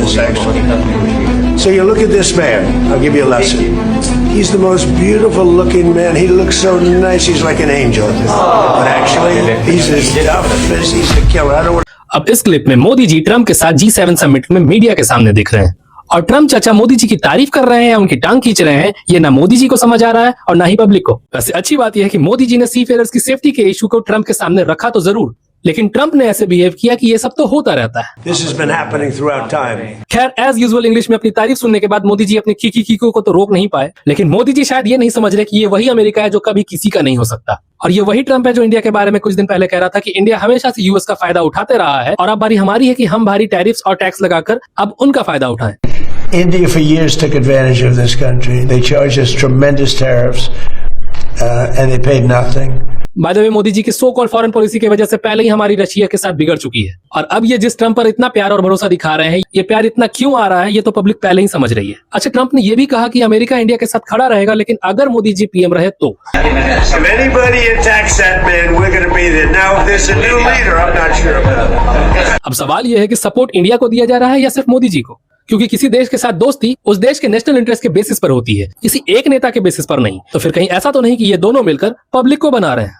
this, actually. So you look at this man. I'll give you a lesson. He's the most beautiful looking man. He looks so nice. He's like an angel. But actually, he's as tough as he's a killer. I don't want. अब इस clip में Modi ji Trump के साथ G7 summit में media के सामने दिख रहे हैं और ट्रंप चाचा मोदी जी की तारीफ कर रहे हैं या उनकी टांग खींच रहे हैं, ये ना मोदी जी को समझ आ रहा है और ना ही पब्लिक को। वैसे अच्छी बात यह है कि मोदी जी ने सी फेयरर्स की सेफ्टी के इशू को ट्रंप के सामने रखा तो जरूर, लेकिन ट्रंप ने ऐसे बिहेव किया कि ये सब तो होता रहता है। This has been happening throughout time. खैर एज यूजुअल इंग्लिश में अपनी तारीफ सुनने के बाद मोदी जी अपनी खीखो को तो रोक नहीं पाए, लेकिन मोदी जी शायद ये नहीं समझ रहे कि ये वही अमेरिका है जो कभी किसी का नहीं हो सकता, और ये वही ट्रंप है जो इंडिया के बारे में कुछ दिन पहले कह रहा था कि इंडिया हमेशा से यूएस का फायदा उठाते रहा है और अब बारी हमारी है कि हम भारी टैरिफ्स और टैक्स लगाकर अब उनका फायदा उठाएं। India for years took advantage of this country. They charged us tremendous tariffs, and they paid nothing. By the way Modi ji की सो कॉल्ड फॉरेन पॉलिसी की वजह से पहले ही हमारी रशिया के साथ बिगड़ चुकी है, और अब ये जिस ट्रंप पर इतना प्यार और भरोसा दिखा रहे हैं, ये प्यार इतना क्यों आ रहा है ये तो पब्लिक पहले ही समझ रही है। अच्छा, ट्रंप ने ये भी कहा कि अमेरिका इंडिया के साथ खड़ा रहेगा, लेकिन अगर मोदी जी पीएम रहे तो। If anybody attacks that man, we're going to be there. Now, if there's a new leader, I'm not sure about. अब सवाल यह है कि सपोर्ट इंडिया को दिया जा रहा है या सिर्फ मोदी जी को, क्योंकि किसी देश के साथ दोस्ती उस देश के नेशनल इंटरेस्ट के बेसिस पर होती है, किसी एक नेता के बेसिस पर नहीं। तो फिर कहीं ऐसा तो नहीं कि ये दोनों मिलकर पब्लिक को बना रहे हैं।